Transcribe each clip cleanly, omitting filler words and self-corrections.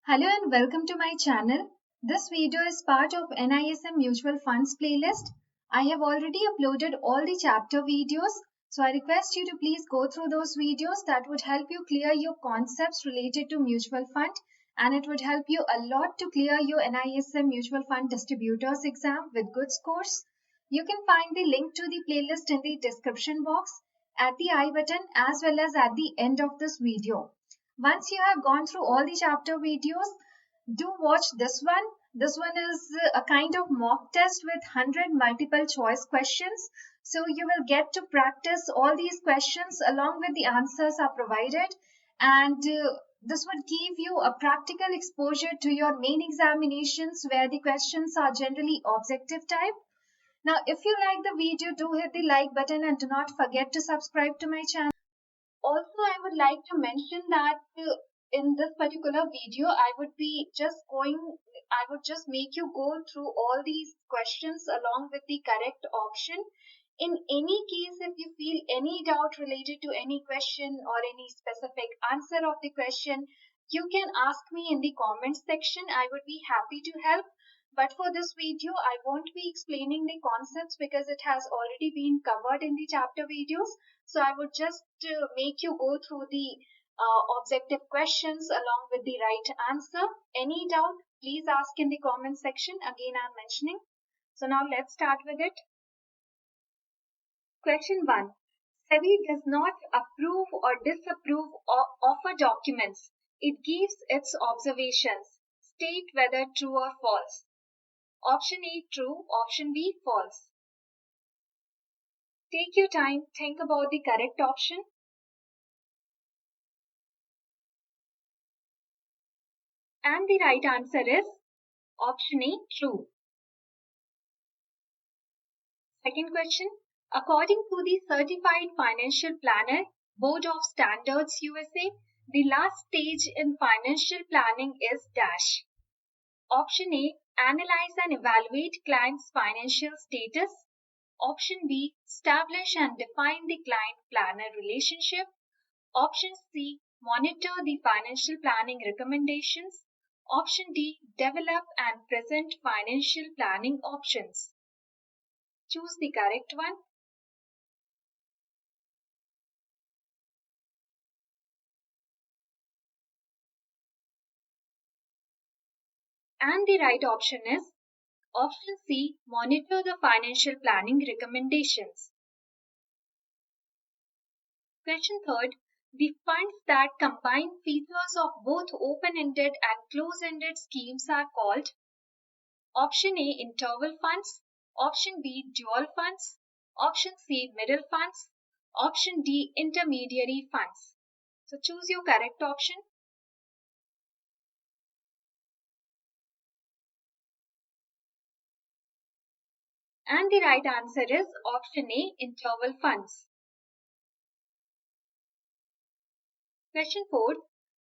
Hello and welcome to my channel. This video is part of NISM Mutual Funds playlist. I have already uploaded all the chapter videos, so I request you to please go through those videos. That would help you clear your concepts related to mutual fund, and it would help you a lot to clear your NISM Mutual Fund Distributors exam with good scores. You can find the link to the playlist in the description box, at the I button, as well as at the end of this video. Once you have gone through all the chapter videos, do watch this one. This one is a kind of mock test with 100 multiple choice questions. So you will get to practice all these questions along with the answers are provided, and this would give you a practical exposure to your main examinations where the questions are generally objective type. Now, if you like the video, do hit the like button and do not forget to subscribe to my channel. Also, I would like to mention that in this particular video, I would just make you go through all these questions along with the correct option. In any case, if you feel any doubt related to any question or any specific answer of the question, you can ask me in the comments section. I would be happy to help. But for this video, I won't be explaining the concepts because it has already been covered in the chapter videos. So I would just make you go through the objective questions along with the right answer. Any doubt, please ask in the comment section. Again, I'm mentioning. So now let's start with it. Question 1. SEBI does not approve or disapprove offer documents. It gives its observations. State whether true or false. Option A, true. Option B, false. Take your time, think about the correct option. And the right answer is option A, true. Second question. According to the Certified Financial Planner Board of Standards USA, the last stage in financial planning is dash. Option A, analyze and evaluate client's financial status. Option B, establish and define the client-planner relationship. Option C, monitor the financial planning recommendations. Option D, develop and present financial planning options. Choose the correct one. And the right option is option C, monitor the financial planning recommendations. Question 3. The funds that combine features of both open-ended and closed-ended schemes are called option A, interval funds, option B, dual funds, option C, middle funds, option D, intermediary funds. So choose your correct option. And the right answer is option A, interval funds. Question 4.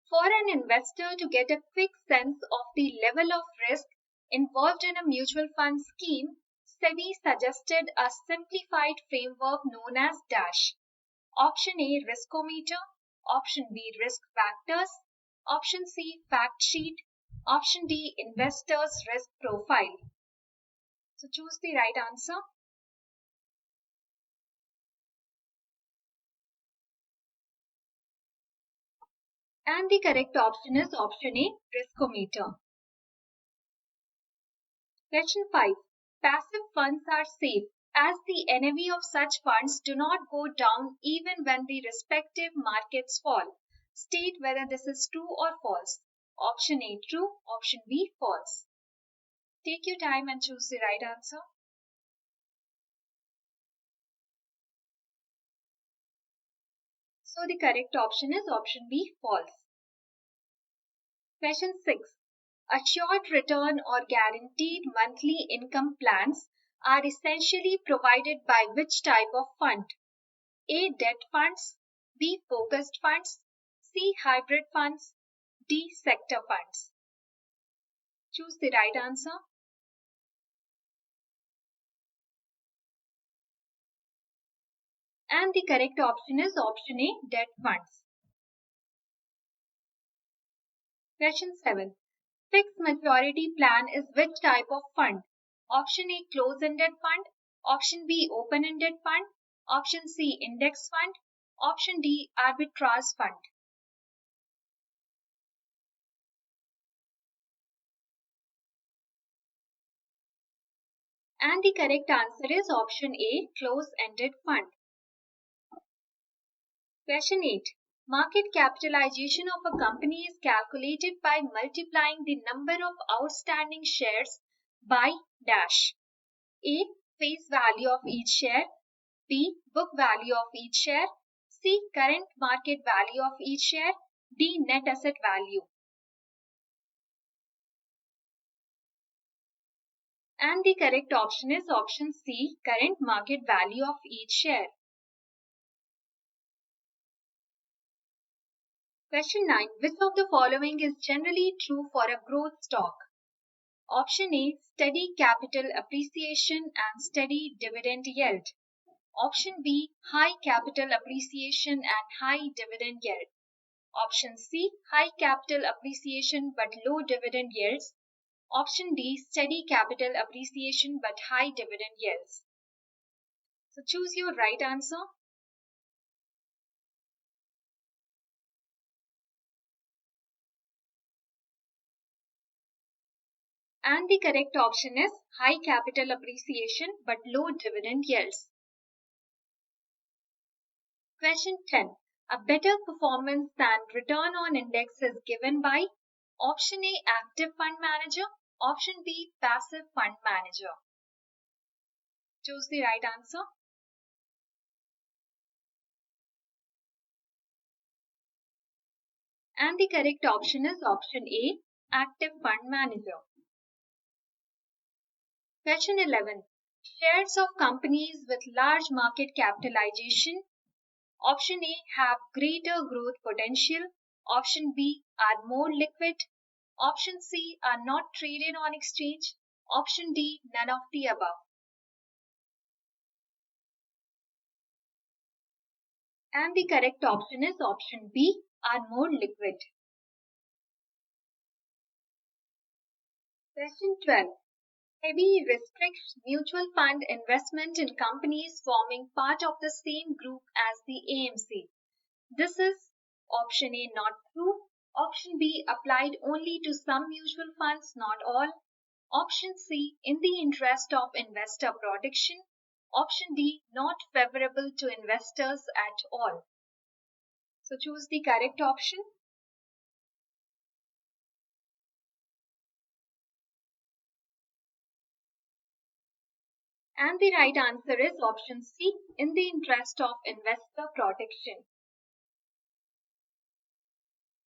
For an investor to get a quick sense of the level of risk involved in a mutual fund scheme, SEBI suggested a simplified framework known as dash. Option A, riskometer. Option B, risk factors. Option C, fact sheet. Option D, investor's risk profile. So choose the right answer. And the correct option is option A, riskometer. Question 5. Passive funds are safe as the NAV of such funds do not go down even when the respective markets fall. State whether this is true or false. Option A, true. Option B, false. Take your time and choose the right answer. So the correct option is option B, false. Question 6. Assured return or guaranteed monthly income plans are essentially provided by which type of fund? A, debt funds, B, focused funds, C, hybrid funds, D, sector funds. Choose the right answer. And the correct option is option A, debt funds. Question 7. Fixed maturity plan is which type of fund? Option A, closed-ended fund. Option B, open-ended fund. Option C, index fund. Option D, arbitrage fund. And the correct answer is option A, closed-ended fund. Question 8. Market capitalization of a company is calculated by multiplying the number of outstanding shares by dash. A, face value of each share. B, book value of each share. C, current market value of each share. D, net asset value. And the correct option is option C, current market value of each share. Question 9. Which of the following is generally true for a growth stock? Option A, steady capital appreciation and steady dividend yield. Option B, high capital appreciation and high dividend yield. Option C, high capital appreciation but low dividend yields. Option D, steady capital appreciation but high dividend yields. So choose your right answer. And the correct option is high capital appreciation but low dividend yields. Question 10. A better performance than return on index is given by option A, active fund manager. Option B, passive fund manager. Choose the right answer. And the correct option is option A, active fund manager. Question 11. Shares of companies with large market capitalization. Option A, have greater growth potential. Option B, are more liquid. Option C, are not traded on exchange. Option D, none of the above. And the correct option is option B, are more liquid. Question 12. SEBI restricts mutual fund investment in companies forming part of the same group as the AMC. This is option A, not true. Option B, applied only to some mutual funds, not all. Option C, in the interest of investor protection. Option D, not favorable to investors at all. So choose the correct option. And the right answer is option C, in the interest of investor protection.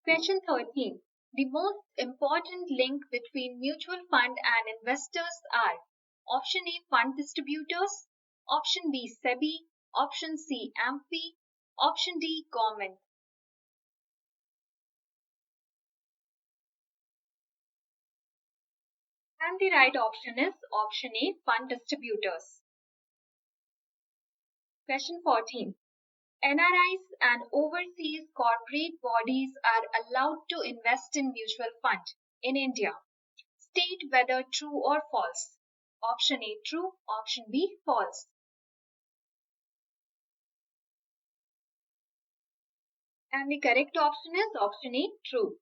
Question 13. The most important link between mutual fund and investors are option A, fund distributors. Option B, SEBI. Option C, AMFI. Option D, government. And the right option is option A, fund distributors. Question 14. NRIs and overseas corporate bodies are allowed to invest in mutual fund in India. State whether true or false. Option A, true. Option B, false. And the correct option is option A, true.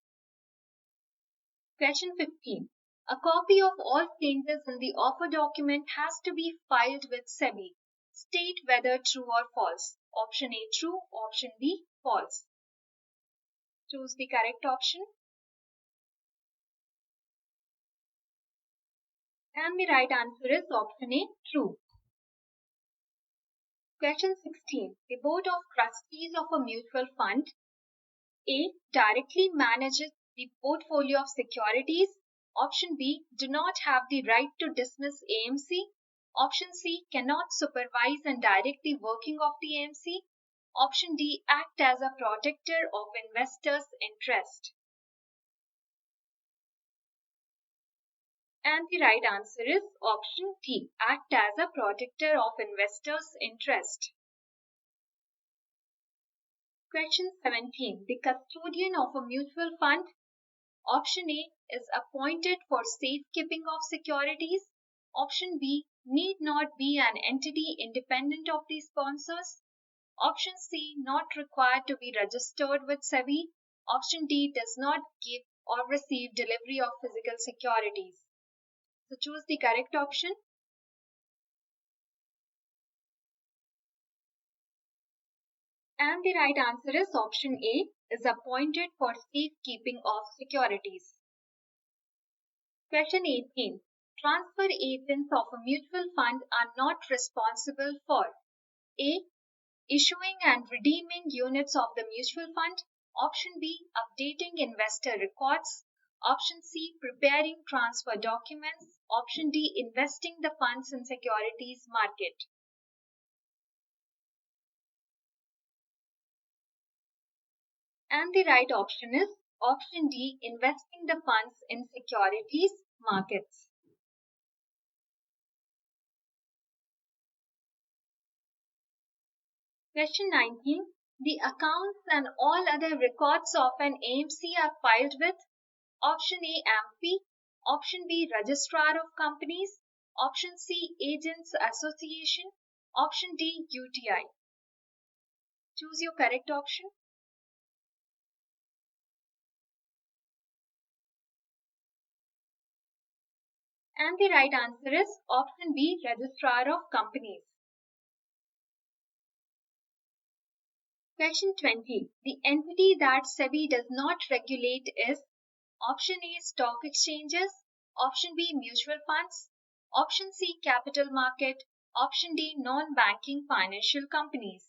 Question 15. A copy of all changes in the offer document has to be filed with SEBI. State whether true or false. Option A, true. Option B, false. Choose the correct option. And the right answer is option A, true. Question 16. The Board of Trustees of a mutual fund A, directly manages the portfolio of securities. Option B, do not have the right to dismiss AMC. Option C, cannot supervise and direct the working of the AMC. Option D, act as a protector of investors' interest. And the right answer is option D, act as a protector of investors' interest. Question 17. The custodian of a mutual fund Option A is appointed for safekeeping of securities. Option B need not be an entity independent of the sponsors. Option C not required to be registered with SEBI. Option D does not give or receive delivery of physical securities. So choose the correct option. And the right answer is option A is appointed for safekeeping of securities. Question 18. Transfer agents of a mutual fund are not responsible for A. Issuing and redeeming units of the mutual fund. Option B. Updating investor records. Option C. Preparing transfer documents. Option D. Investing the funds in securities market. And the right option is option D. Investing the funds in securities markets. Question 19. The accounts and all other records of an AMC are filed with option A. AMFI, option B. Registrar of Companies, option C. Agents Association, option D. UTI. Choose your correct option. And the right answer is option B. Registrar of Companies. Question 20. The entity that SEBI does not regulate is option A. Stock exchanges, option B. Mutual funds, option C. Capital market, option D. Non-banking financial companies.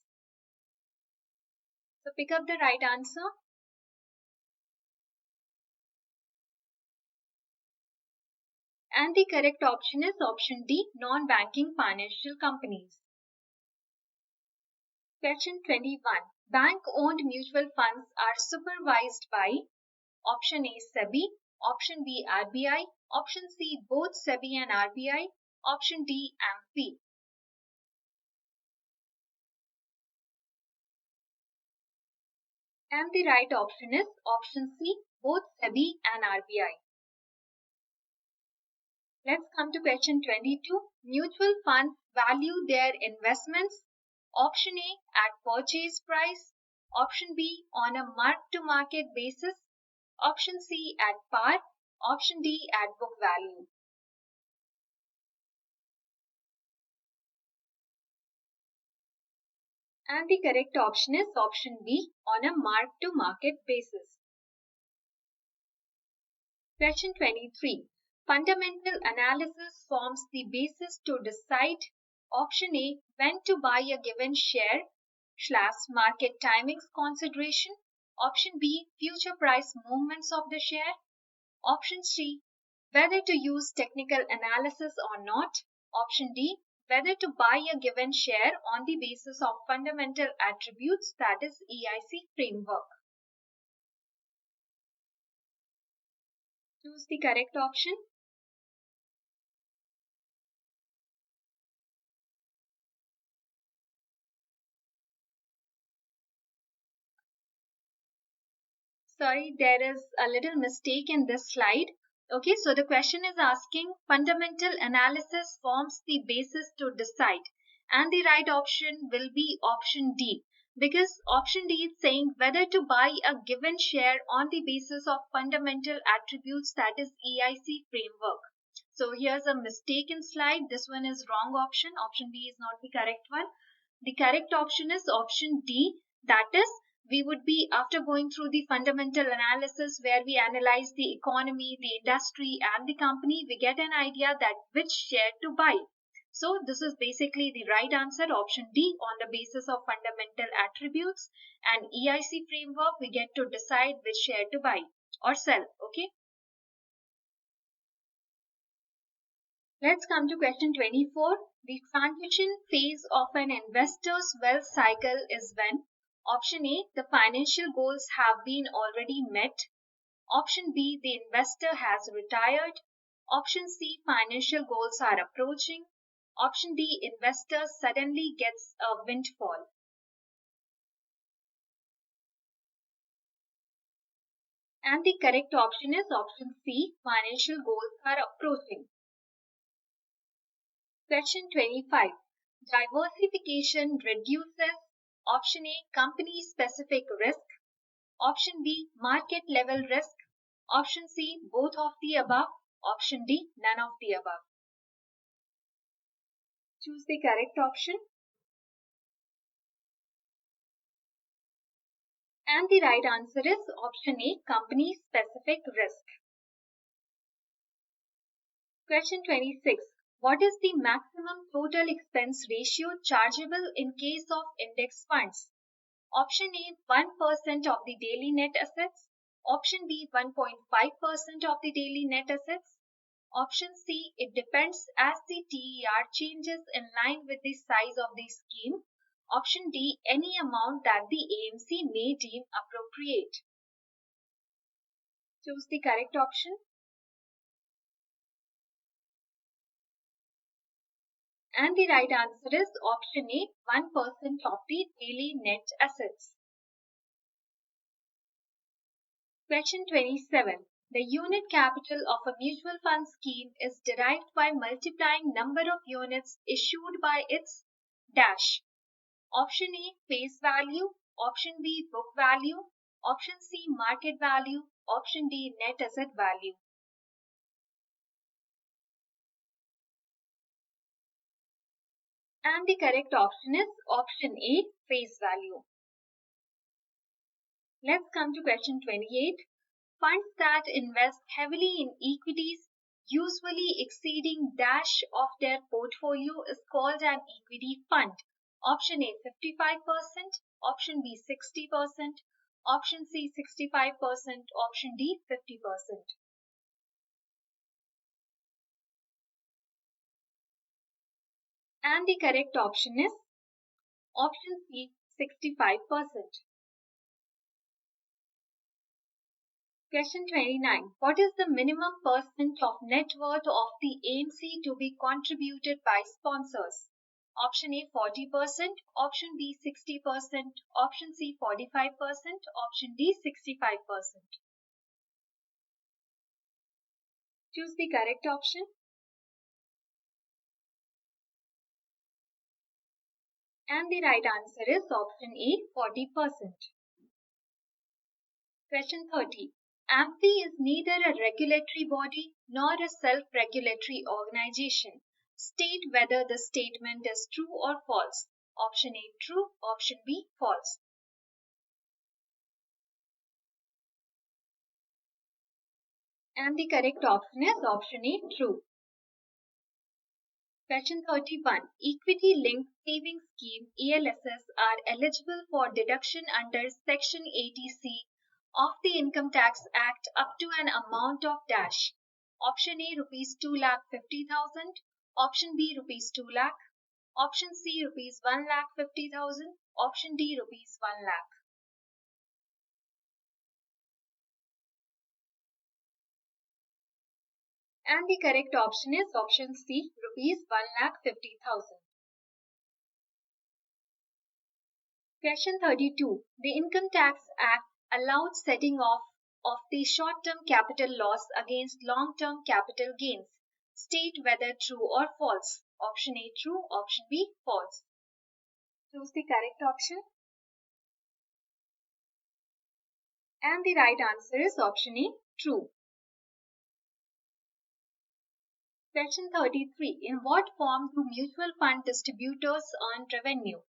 So pick up the right answer. And the correct option is option D. Non-banking financial companies. Question 21. Bank-owned mutual funds are supervised by option A. SEBI, option B. RBI, option C. Both SEBI and RBI, option D. AMFI. And the right option is option C. Both SEBI and RBI. Let's come to question 22. Mutual funds value their investments. Option A at purchase price. Option B on a mark-to-market basis. Option C at par. Option D at book value. And the correct option is option B on a mark-to-market basis. Question 23. Fundamental analysis forms the basis to decide option A when to buy a given share / market timings consideration, option B future price movements of the share, option C whether to use technical analysis or not, option D whether to buy a given share on the basis of fundamental attributes, that is EIC framework. Choose the correct option. Sorry, there is a little mistake in this slide. Okay, so the question is asking fundamental analysis forms the basis to decide, and the right option will be option D, because option D is saying whether to buy a given share on the basis of fundamental attributes, that is EIC framework. So here's a mistake in slide. This one is wrong option. Option B is not the correct one. The correct option is option D, that is we would be after going through the fundamental analysis where we analyze the economy, the industry and the company, we get an idea that which share to buy. So this is basically the right answer, option D, on the basis of fundamental attributes and EIC framework, we get to decide which share to buy or sell. Okay. Let's come to question 24. The transition phase of an investor's wealth cycle is when option A, the financial goals have been already met. Option B, the investor has retired. Option C, financial goals are approaching. Option D, investor suddenly gets a windfall. And the correct option is option C, financial goals are approaching. Question 25. Diversification reduces option A, company specific risk, option B, market level risk, option C, both of the above, option D, none of the above. Choose the correct option. And the right answer is option A, company specific risk. Question 26. What is the maximum total expense ratio chargeable in case of index funds? Option A, 1% of the daily net assets. Option B, 1.5% of the daily net assets. Option C, it depends as the TER changes in line with the size of the scheme. Option D, any amount that the AMC may deem appropriate. Choose the correct option. And the right answer is option A, 1% of the daily net assets. Question 27. The unit capital of a mutual fund scheme is derived by multiplying number of units issued by its dash. Option A, face value. Option B, book value. Option C, market value. Option D, net asset value. And the correct option is option A, face value. Let's come to question 28. Funds that invest heavily in equities, usually exceeding dash of their portfolio, is called an equity fund. Option A, 55%. Option B, 60%. Option C, 65%. Option D, 50%. And the correct option is option C, 65%. Question 29. What is the minimum percent of net worth of the AMC to be contributed by sponsors? Option A, 40%. Option B, 60%. Option C, 45%. Option D, 65%. Choose the correct option. And the right answer is option A, 40%. Question 30. AMFI is neither a regulatory body nor a self-regulatory organization. State whether the statement is true or false. Option A, true. Option B, false. And the correct option is option A, true. Question 31. Equity-linked savings scheme ELSS are eligible for deduction under Section 80C of the Income Tax Act up to an amount of dash. Option A, rupees 2,50,000. Option B, rupees 2 lakh. Option C, rupees 1,50,000. Option D, rupees 1 lakh. And the correct option is option C, rupees 1,50,000. Question 32. The Income Tax Act allowed setting off of the short-term capital loss against long-term capital gains. State whether true or false. Option A, true. Option B, false. Choose the correct option. And the right answer is option A, true. Question 33. In what form do mutual fund distributors earn revenue?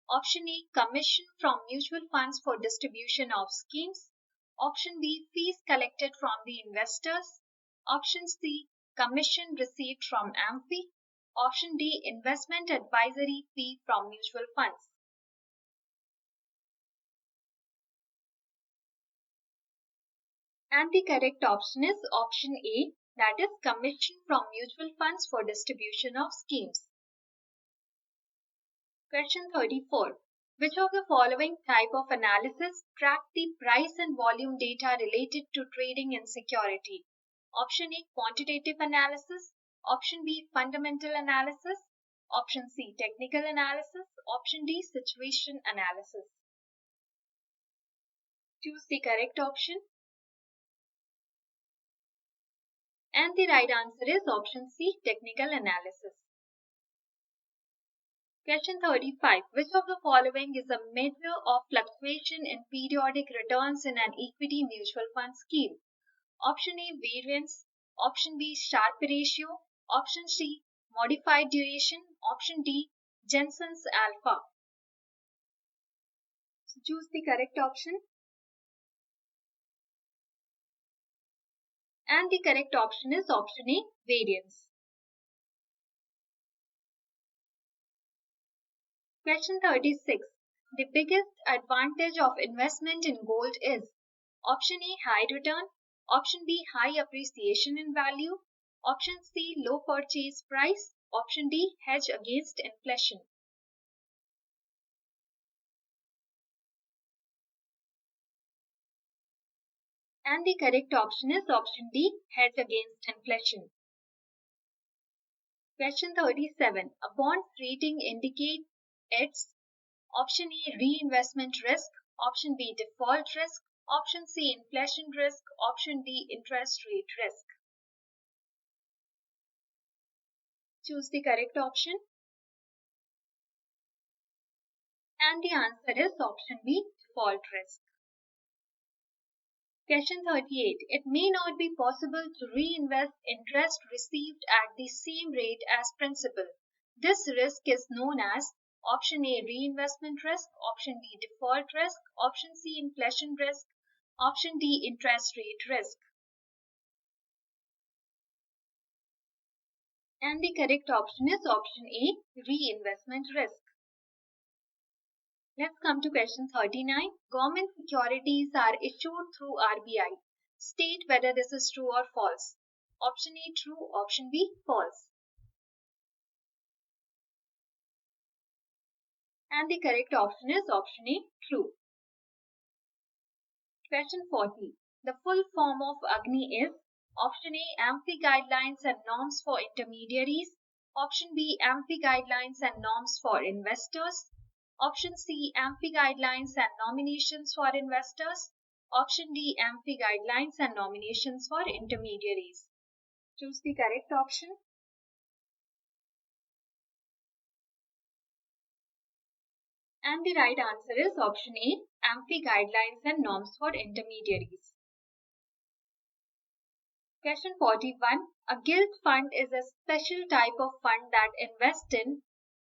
Option A, commission from mutual funds for distribution of schemes. Option B, fees collected from the investors. Option C, commission received from AMFI. Option D, investment advisory fee from mutual funds. And the correct option is option A, that is commission from mutual funds for distribution of schemes. Question 34. Which of the following type of analysis track the price and volume data related to trading in security? Option A, quantitative analysis. Option B, fundamental analysis. Option C, technical analysis. Option D, situation analysis. Choose the correct option. And the right answer is option C, technical analysis. Question 35. Which of the following is a measure of fluctuation in periodic returns in an equity mutual fund scheme? Option A, variance. Option B, Sharpe ratio. Option C, modified duration. Option D, Jensen's alpha. So choose the correct option. And the correct option is option A, variance. Question 36. The biggest advantage of investment in gold is option A, high return. Option B, high appreciation in value. Option C, low purchase price. Option D, hedge against inflation. And the correct option is option D, hedge against inflation. Question 37. A bond's rating indicates its option A, reinvestment risk. Option B, default risk. Option C, inflation risk. Option D, interest rate risk. Choose the correct option. And the answer is option B, default risk. Question 38. It may not be possible to reinvest interest received at the same rate as principal. This risk is known as option A, reinvestment risk. Option B, default risk. Option C, inflation risk. Option D, interest rate risk. And the correct option is option A, reinvestment risk. Let's come to question 39. Government securities are issued through RBI. State whether this is true or false. Option A, true. Option B, false. And the correct option is option A, true. Question 40. The full form of AGNI is option A, AMFI guidelines and norms for intermediaries. Option B, AMFI guidelines and norms for investors. Option C, AMFI guidelines and nominations for investors. Option D, AMFI guidelines and nominations for intermediaries. Choose the correct option. And the right answer is option A, AMFI guidelines and norms for intermediaries. Question 41. A gilt fund is a special type of fund that invests in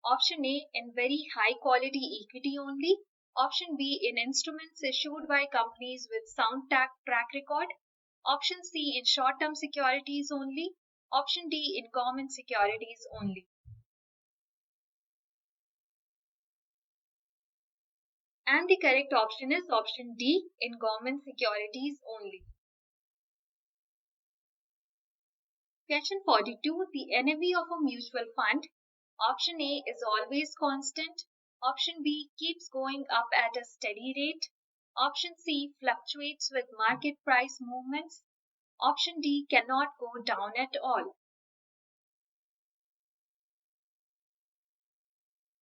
option A, in very high quality equity only. Option B, in instruments issued by companies with sound track record. Option C, in short-term securities only. Option D, in government securities only. And the correct option is option D, in government securities only. Question 42. The NAV of a mutual fund. Option A is always constant. Option B keeps going up at a steady rate. Option C fluctuates with market price movements. Option D cannot go down at all.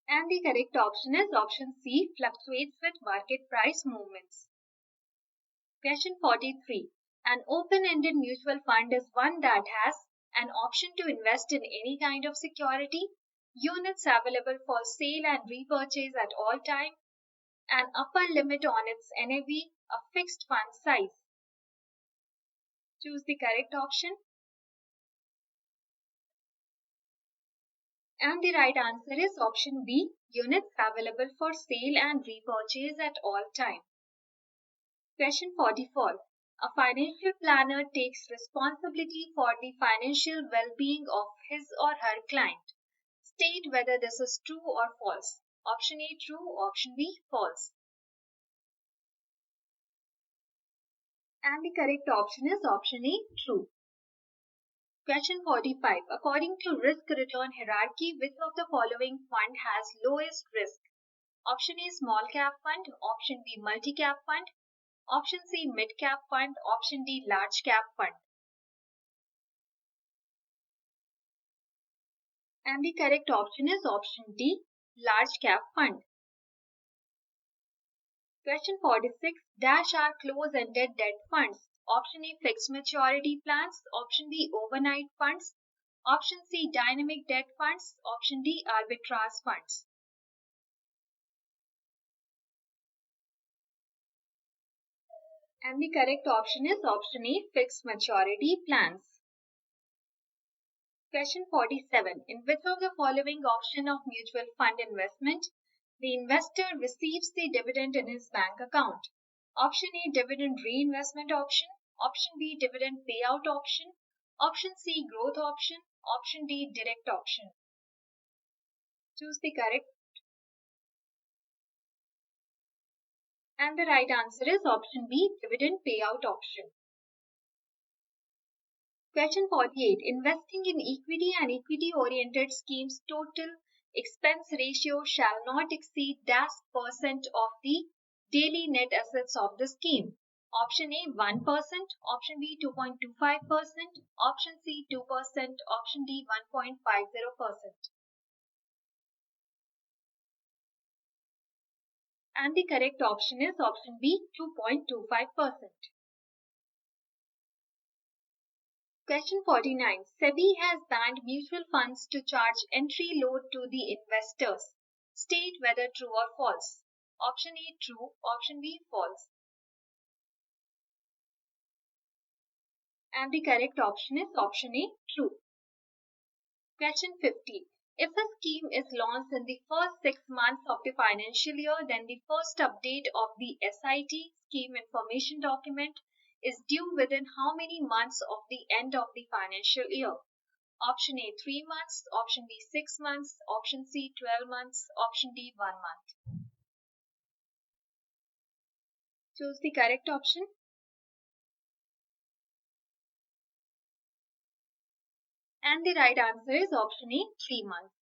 And the correct option is option C, fluctuates with market price movements. Question 43. An open-ended mutual fund is one that has an option to invest in any kind of security, units available for sale and repurchase at all times, an upper limit on its NAV, a fixed fund size. Choose the correct option. And the right answer is option B, units available for sale and repurchase at all times. Question 44. A financial planner takes responsibility for the financial well-being of his or her client. State whether this is true or false. Option A, true. Option B, false. And the correct option is option A, true. Question 45. According to risk-return hierarchy, which of the following fund has lowest risk? Option A, small cap fund. Option B, multi-cap fund. Option C, mid-cap fund. Option D, large cap fund. And the correct option is option D, large cap fund. Question 46. Dash are close-ended debt funds. Option A, fixed maturity plans. Option B, overnight funds. Option C, dynamic debt funds. Option D, arbitrage funds. And the correct option is option A, fixed maturity plans. Question 47. In which of the following option of mutual fund investment, the investor receives the dividend in his bank account? Option A, dividend reinvestment option. Option B, dividend payout option. Option C, growth option. Option D, direct option. Choose the correct. And the right answer is option B, dividend payout option. Question 48. Investing in equity and equity-oriented schemes total expense ratio shall not exceed %% of the daily net assets of the scheme. Option A, 1%. Option B, 2.25%. Option C, 2%. Option D, 1.50%. And the correct option is option B, 2.25%. Question 49. SEBI has banned mutual funds to charge entry load to the investors. State whether true or false. Option A, true. Option B, false. And the correct option is option A, true. Question 50. If a scheme is launched in the first 6 months of the financial year, then the first update of the SIT scheme information document is due within how many months of the end of the financial year? Option A, 3 months. Option B, 6 months. Option C, 12 months. Option D, 1 month. Choose the correct option. And the right answer is option A, 3 months.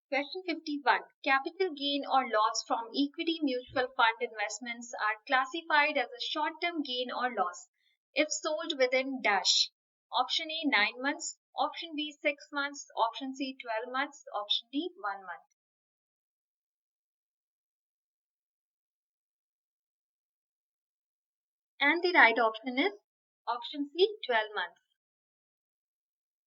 Question 51. Capital gain or loss from equity mutual fund investments are classified as a short-term gain or loss if sold within dash. Option A, 9 months. Option B, 6 months. Option C, 12 months. Option D, 1 month. And the right option is option C, 12 months.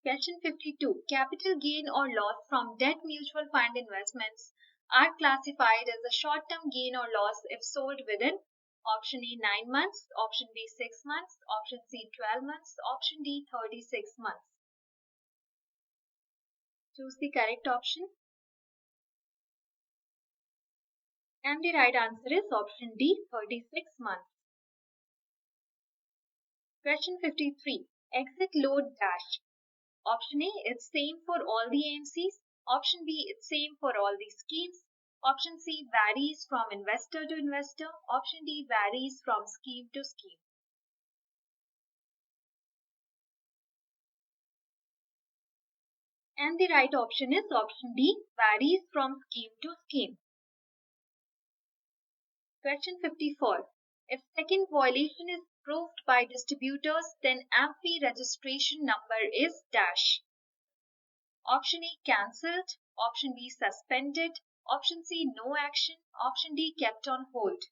Question 52. Capital gain or loss from debt mutual fund investments are classified as a short-term gain or loss if sold within option A, 9 months, option B, 6 months, option C, 12 months, option D, 36 months. Choose the correct option. And the right answer is option D, 36 months. Question 53. Exit load dash. Option A, it's same for all the AMCs. Option B, it's same for all the schemes. Option C, varies from investor to investor. Option D, varies from scheme to scheme. And the right option is option D, varies from scheme to scheme. Question 54. If second violation is proved by distributors, then AMFI registration number is dash. Option A, cancelled. Option B, suspended. Option C, no action. Option D, kept on hold.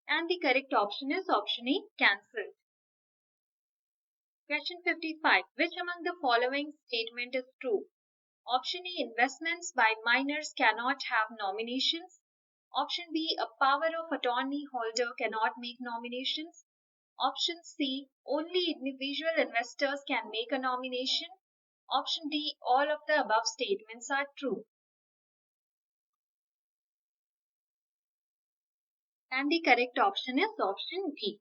And the correct option is option A, cancelled. Question 55. Which among the following statement is true? Option A, investments by minors cannot have nominations. Option B, a power of attorney holder cannot make nominations. Option C, only individual investors can make a nomination. Option D, all of the above statements are true. And the correct option is option D.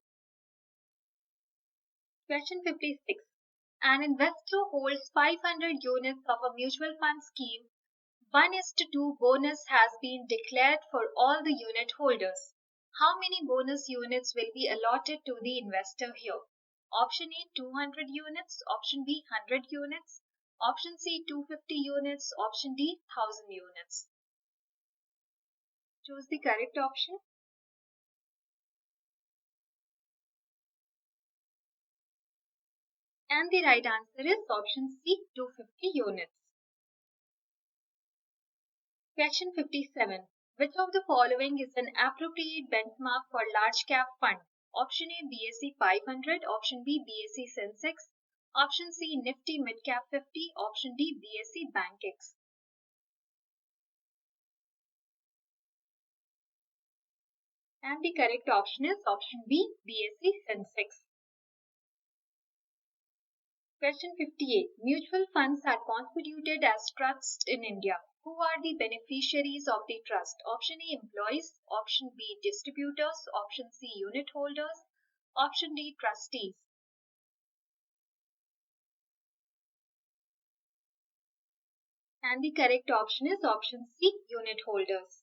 Question 56. An investor holds 500 units of a mutual fund scheme. 1:2 bonus has been declared for all the unit holders. How many bonus units will be allotted to the investor here? Option A, 200 units. Option B, 100 units. Option C, 250 units. Option D, 1000 units. Choose the correct option. And the right answer is option C, 250 units. Question 57. Which of the following is an appropriate benchmark for large cap fund? Option A BSE 500, option B BSE Sensex, option C Nifty Mid Cap 50, option D BSE BankX. And the correct option is option B BSE Sensex. Question 58. Mutual funds are constituted as trusts in India. Who are the beneficiaries of the trust? Option A employees, option B distributors, option C unit holders, option D trustees. And the correct option is option C unit holders.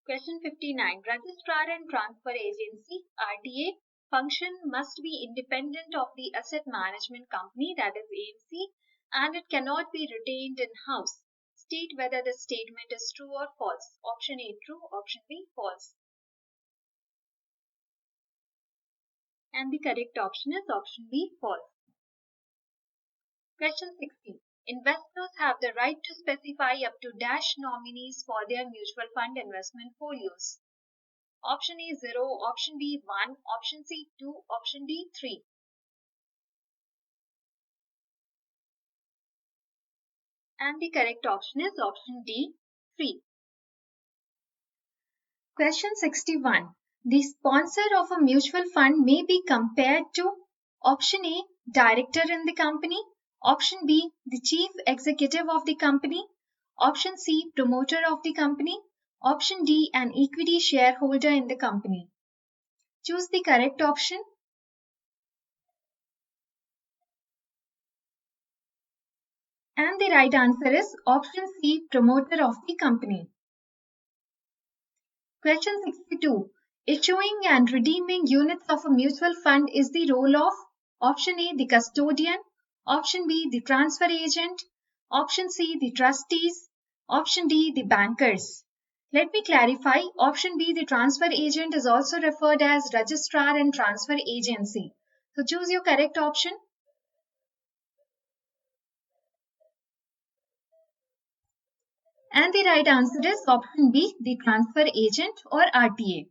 Question 59. Registrar and Transfer Agency RTA function must be independent of the asset management company, that is AMC, and it cannot be retained in-house. State whether the statement is true or false. Option A true, option B false. And the correct option is option B false. Question 60. Investors have the right to specify up to dash nominees for their mutual fund investment folios. Option A 0, option B 1, option C 2, option D 3. And the correct option is option D 3. Question 61. The sponsor of a mutual fund may be compared to option A director in the company, option B the chief executive of the company, option C promoter of the company, option D an equity shareholder in the company. Choose the correct option. And the right answer is option C promoter of the company. Question 62. Issuing and redeeming units of a mutual fund is the role of option A the custodian, option B the transfer agent, option C the trustees, option D the bankers. Let me clarify, option B the transfer agent is also referred as Registrar and Transfer Agency. So choose your correct option. And the right answer is option B the transfer agent or RTA.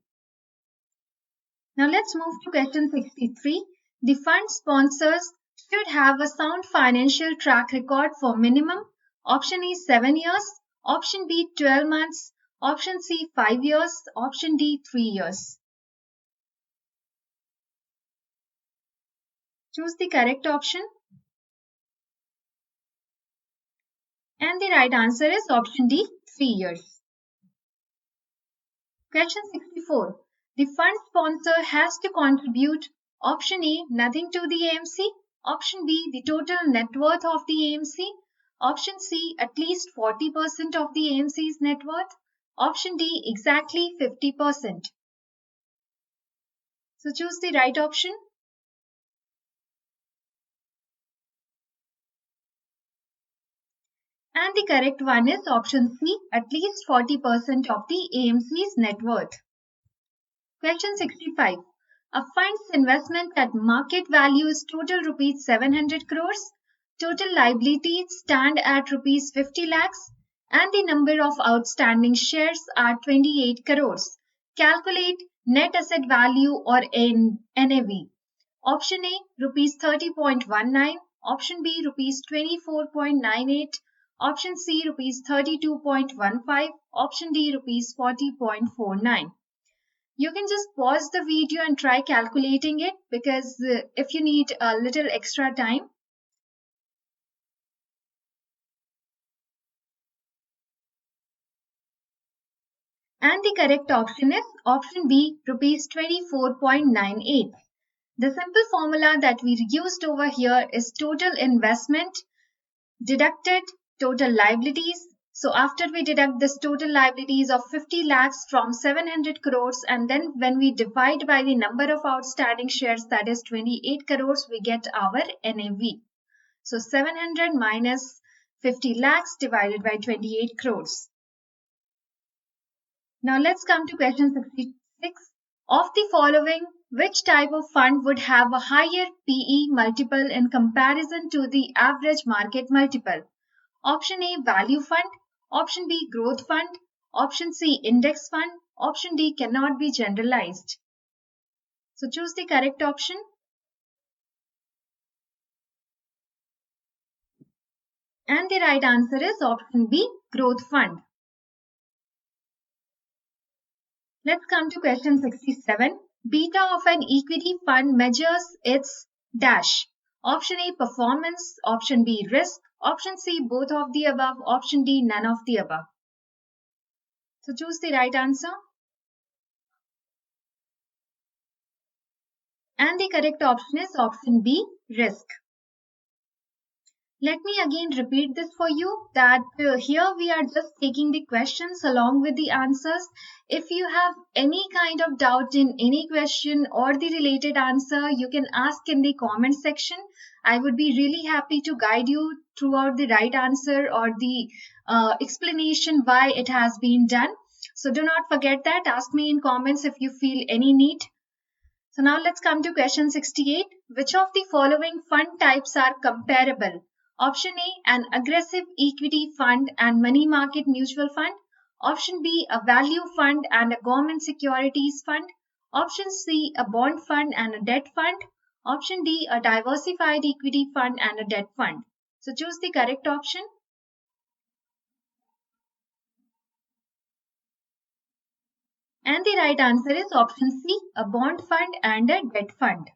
Now let's move to question 63. The fund sponsors should have a sound financial track record for minimum. Option A 7 years, option B 12 months, option C 5 years, option D 3 years. Choose the correct option. And the right answer is option D 3 years. Question 64. The fund sponsor has to contribute option A nothing to the AMC, option B the total net worth of the AMC, option C at least 40% of the AMC's net worth, option D exactly 50%. So choose the right option. And the correct one is option C, at least 40% of the AMC's net worth. Question 65. A fund's investment at market value is total rupees 700 crores. Total liabilities stand at rupees 50 lakhs and the number of outstanding shares are 28 crores. Calculate net asset value or NAV. Option A rupees 30.19, option B rupees 24.98, option C rupees 32.15, option D rupees 40.49. You can just pause the video and try calculating it because if you need a little extra time. And the correct option is option B, rupees 24.98. The simple formula that we used over here is total investment deducted total liabilities. So after we deduct this total liabilities of 50 lakhs from 700 crores and then when we divide by the number of outstanding shares, that is 28 crores, we get our NAV. So 700 minus 50 lakhs divided by 28 crores. Now let's come to question 66. Of the following, which type of fund would have a higher PE multiple in comparison to the average market multiple? Option A value fund, Option B, growth fund. Option C, index fund. Option D, cannot be generalized. So choose the correct option. And the right answer is option B, growth fund. Let's come to question 67. Beta of an equity fund measures its dash. Option A, performance. Option B, risk. Option C, both of the above. Option D, none of the above. So choose the right answer. And the correct option is option B, risk. Let me again repeat this for you that here we are just taking the questions along with the answers. If you have any kind of doubt in any question or the related answer, you can ask in the comment section. I would be really happy to guide you throughout the right answer or the explanation why it has been done. So do not forget that. Ask me in comments if you feel any need. So now let's come to question 68. Which of the following fund types are comparable? Option A, an aggressive equity fund and money market mutual fund. Option B, a value fund and a government securities fund. Option C, a bond fund and a debt fund. Option D, a diversified equity fund and a debt fund. So choose the correct option. And the right answer is option C, a bond fund and a debt fund.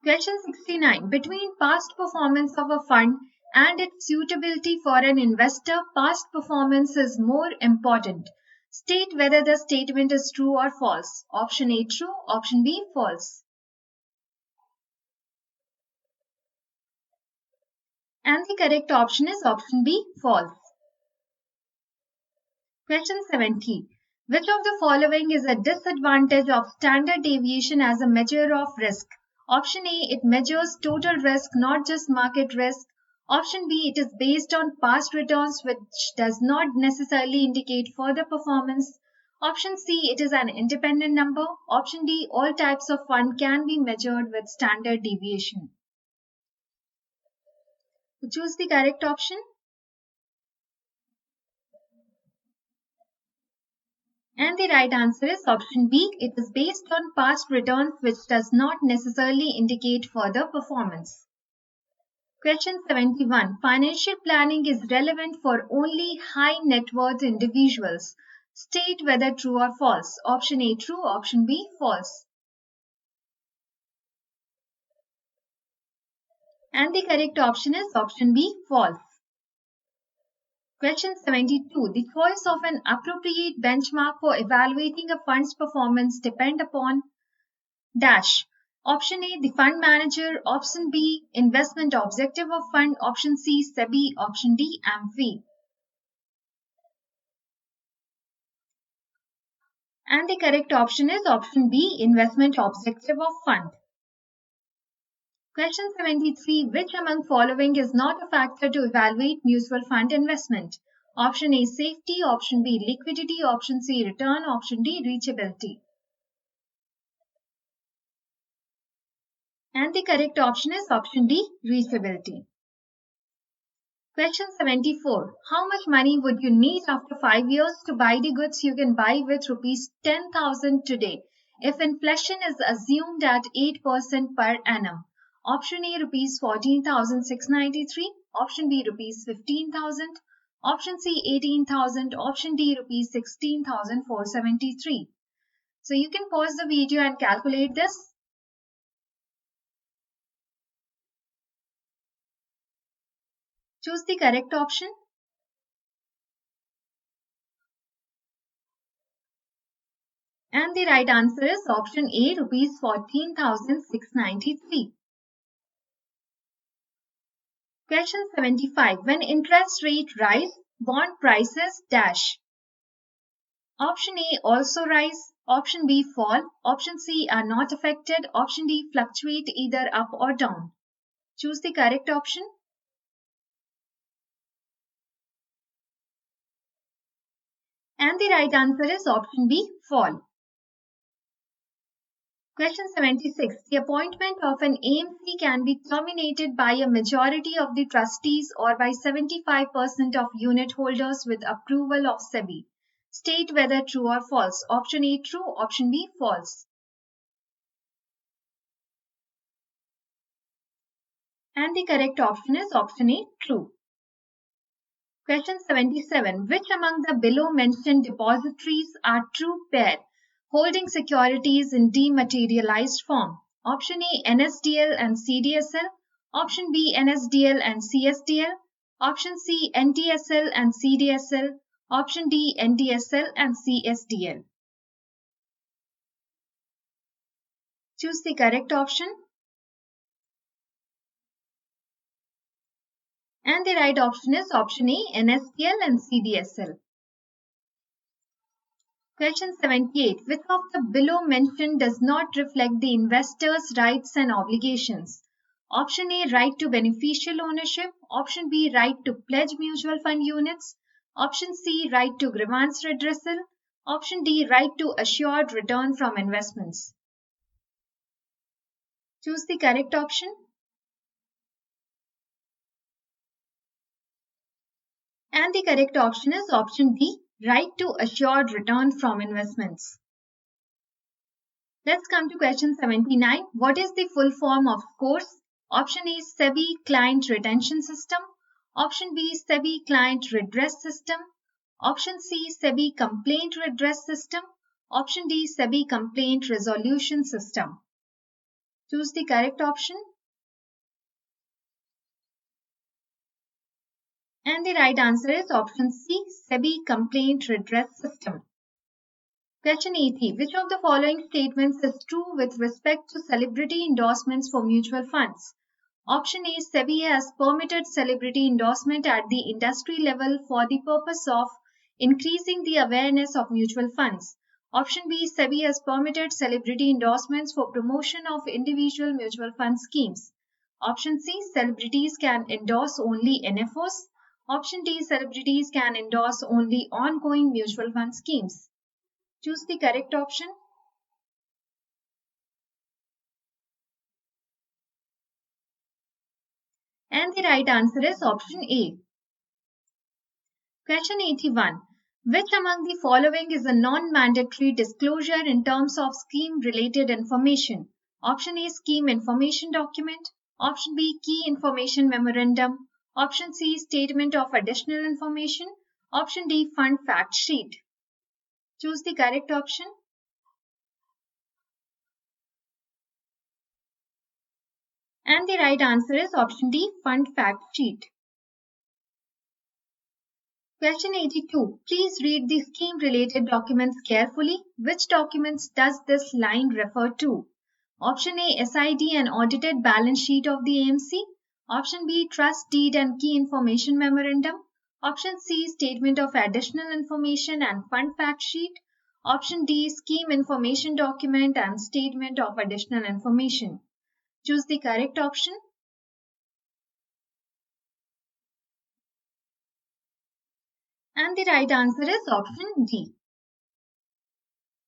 Question 69. Between past performance of a fund and its suitability for an investor, past performance is more important. State whether the statement is true or false. Option A, true. Option B, false. And the correct option is option B, false. Question 70. Which of the following is a disadvantage of standard deviation as a measure of risk? Option A, it measures total risk, not just market risk. Option B, it is based on past returns, which does not necessarily indicate further performance. Option C, it is an independent number. Option D, all types of fund can be measured with standard deviation. So choose the correct option. And the right answer is option B. It is based on past returns, which does not necessarily indicate further performance. Question 71. Financial planning is relevant for only high net worth individuals. State whether true or false. Option A, true. Option B, false. And the correct option is option B, false. Question 72. The choice of an appropriate benchmark for evaluating a fund's performance depend upon dash. Option A, the fund manager. Option B, investment objective of fund. Option C, SEBI. Option D, AMFI. And the correct option is option B, investment objective of fund. Question 73. Which among following is not a factor to evaluate mutual fund investment? Option A, safety. Option B, liquidity. Option C, return. Option D, reachability. And the correct option is option D, reachability. Question 74. How much money would you need after 5 years to buy the goods you can buy with rupees 10,000 today if inflation is assumed at 8% per annum? Option A, rupees 14,693. Option B, rupees 15,000. Option C, 18,000. Option D, rupees 16,473. So you can pause the video and calculate this. Choose the correct option. And the right answer is option A, rupees 14,693. Question 75. When interest rate rise, bond prices dash. Option A, also rise. Option B, fall. Option C, are not affected. Option D, fluctuate either up or down. Choose the correct option. And the right answer is option B, fall. Question 76. The appointment of an AMC can be terminated by a majority of the trustees or by 75% of unit holders with approval of SEBI. State whether true or false. Option A true, option B false. And the correct option is option A true. Question 77. Which among the below mentioned depositories are true pair holding securities in dematerialized form? Option A NSDL and CDSL, option B NSDL and CSDL, option C NTSL and CDSL, option D NTSL and CSDL. Choose the correct option. And the right option is option A NSDL and CDSL. Question 78. Which of the below mentioned does not reflect the investor's rights and obligations? Option A, right to beneficial ownership. Option B, right to pledge mutual fund units. Option C, right to grievance redressal. Option D, right to assured return from investments. Choose the correct option. And the correct option is option D, right to assured return from investments. Let's come to question 79. What is the full form of scores? Option A, SEBI Client Retention System. Option B, SEBI Client Redress System. Option C, SEBI Complaint Redress System. Option D, SEBI Complaint Resolution System. Choose the correct option. And the right answer is option C, SEBI Complaint Redress System. Question 80. Which of the following statements is true with respect to celebrity endorsements for mutual funds? Option A. SEBI has permitted celebrity endorsement at the industry level for the purpose of increasing the awareness of mutual funds. Option B. SEBI has permitted celebrity endorsements for promotion of individual mutual fund schemes. Option C. Celebrities can endorse only NFOs. Option D. Celebrities can endorse only ongoing mutual fund schemes. Choose the correct option. And the right answer is option A. Question 81. Which among the following is a non-mandatory disclosure in terms of scheme-related information? Option A. Scheme information document. Option B. Key information memorandum. Option C. Statement of additional information. Option D. Fund fact sheet. Choose the correct option. And the right answer is option D, fund fact sheet. Question 82. Please read the scheme related documents carefully. Which documents does this line refer to? Option A, SID and audited balance sheet of the AMC. Option B, trust deed and key information memorandum. Option C, statement of additional information and fund fact sheet. Option D, scheme information document and statement of additional information. Choose the correct option. And the right answer is option D.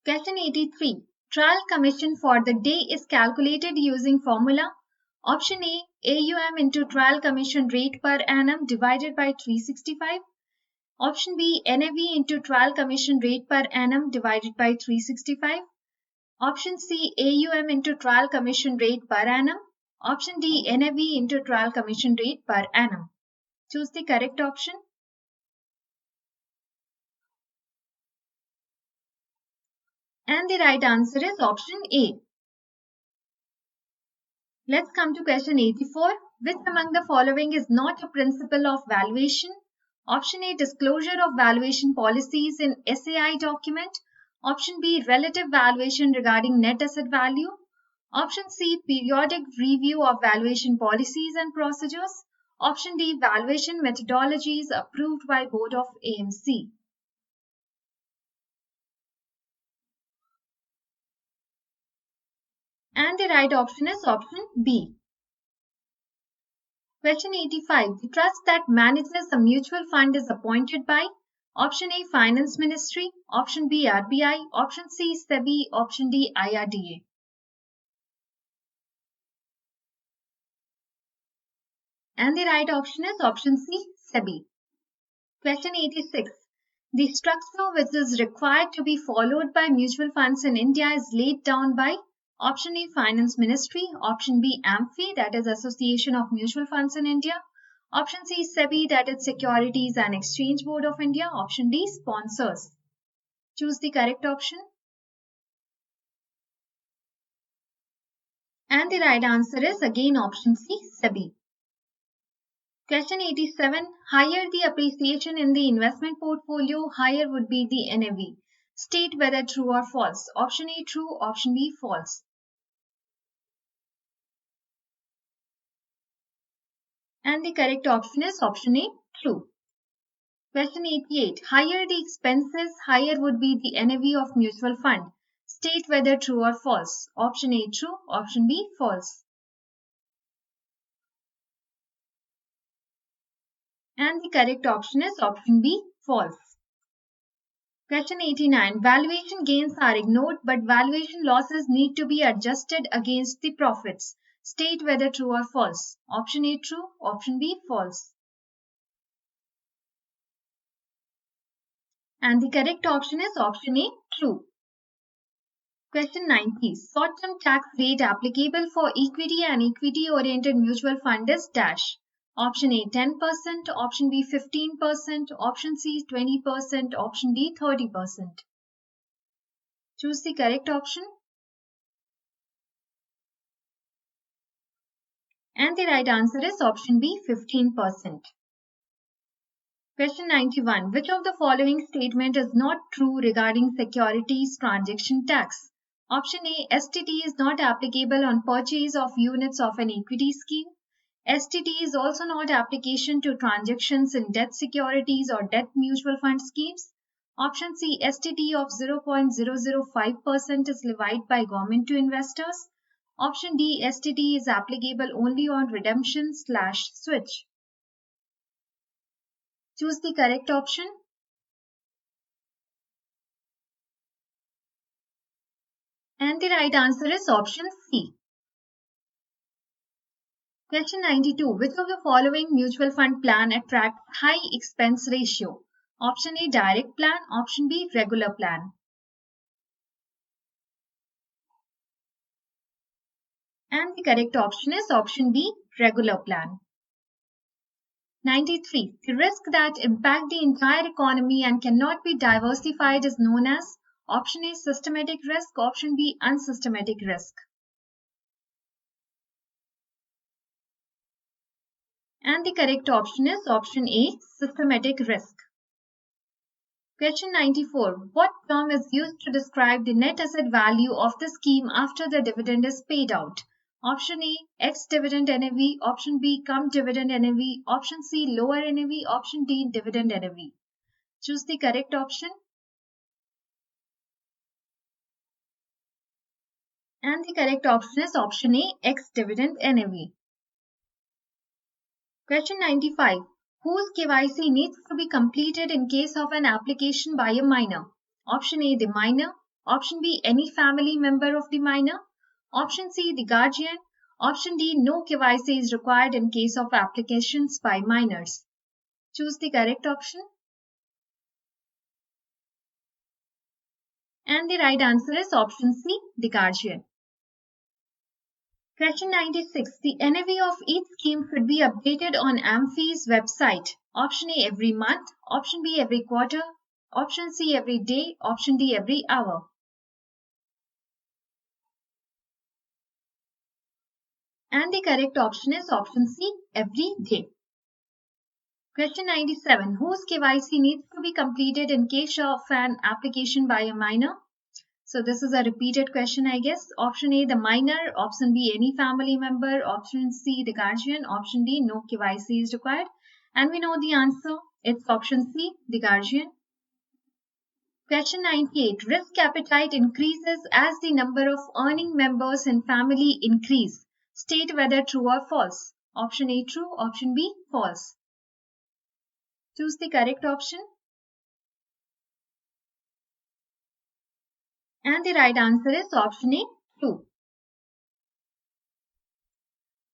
Question 83. Trial commission for the day is calculated using formula. Option A, AUM into trial commission rate per annum divided by 365. Option B, NAV into trial commission rate per annum divided by 365. Option C, AUM into trial commission rate per annum. Option D, NAV into trial commission rate per annum. Choose the correct option. And the right answer is option A. Let's come to question 84. Which among the following is not a principle of valuation? Option A, disclosure of valuation policies in SAI document. Option B, relative valuation regarding net asset value. Option C, periodic review of valuation policies and procedures. Option D, valuation methodologies approved by Board of AMC. And the right option is option B. Question 85. The trust that manages a mutual fund is appointed by option A, Finance Ministry, option B, RBI, option C, SEBI, option D, IRDA. And the right option is option C, SEBI. Question 86. The structure which is required to be followed by mutual funds in India is laid down by option A, Finance Ministry, option B, AMFI, that is Association of Mutual Funds in India, option C, SEBI, that is Securities and Exchange Board of India, option D, sponsors. Choose the correct option. And the right answer is again option C, SEBI. Question 87. Higher the appreciation in the investment portfolio, higher would be the NAV. State whether true or false. Option A, true. Option B, false. And the correct option is option A, true. Question 88. Higher the expenses, higher would be the NAV of mutual fund. State whether true or false. Option A, true. Option B, false. And the correct option is option B, false. Question 89. Valuation gains are ignored, but valuation losses need to be adjusted against the profits. State whether true or false. Option A, true. Option B, false. And the correct option is option A, true. Question 90. Short-term tax rate applicable for equity and equity-oriented mutual fund is dash. Option A, 10%, option B, 15%, option C, 20%, option D, 30%. Choose the correct option. And the right answer is option B, 15%. Question 91. Which of the following statement is not true regarding Securities Transaction Tax? Option A, STT is not applicable on purchase of units of an equity scheme. STT is also not application to transactions in debt securities or debt mutual fund schemes. Option C, STT of 0.005% is levied by government to investors. Option D, STT is applicable only on redemption/switch. Choose the correct option. And the right answer is option C. Question 92. Which of the following mutual fund plan attract high expense ratio? Option A, direct plan. Option B, regular plan. And the correct option is option B, regular plan. 93. The risk that impact the entire economy and cannot be diversified is known as option A, systematic risk. Option B, unsystematic risk. And the correct option is option A, systematic risk. Question 94. What term is used to describe the net asset value of the scheme after the dividend is paid out? Option A, ex-dividend NAV. Option B, cum dividend NAV. Option C, lower NAV. Option D, dividend NAV. Choose the correct option. And the correct option is option A, ex-dividend NAV. Question 95. Whose KYC needs to be completed in case of an application by a minor? Option A, the minor. Option B, any family member of the minor. Option C, the guardian. Option D, no KYC is required in case of applications by minors. Choose the correct option. And the right answer is option C, the guardian. Question 96. The NAV of each scheme should be updated on AMFI's website. Option A, every month. Option B, every quarter. Option C, every day. Option D, every hour. And the correct option is option C, every day. Question 97. Whose KYC needs to be completed in case of an application by a minor? So this is a repeated question, I guess. Option A, the minor. Option B, any family member. Option C, the guardian. Option D, no KYC is required. And we know the answer. It's option C, the guardian. Question 98. Risk appetite increases as the number of earning members in family increase. State whether true or false. Option A, true. Option B, false. Choose the correct option. And the right answer is option A, true.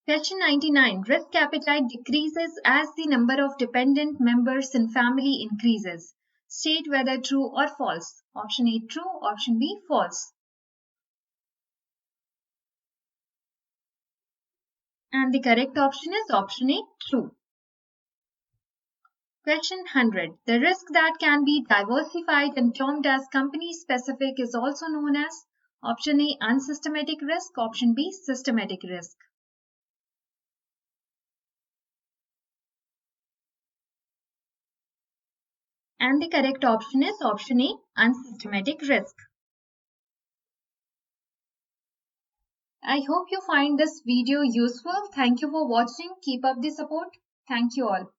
Question 99. Risk appetite decreases as the number of dependent members in family increases. State whether true or false. Option A true, option B false. And the correct option is option A true. Question 100. The risk that can be diversified and termed as company specific is also known as option A unsystematic risk, option B systematic risk. And the correct option is option A unsystematic risk. I hope you find this video useful. Thank you for watching. Keep up the support. Thank you all.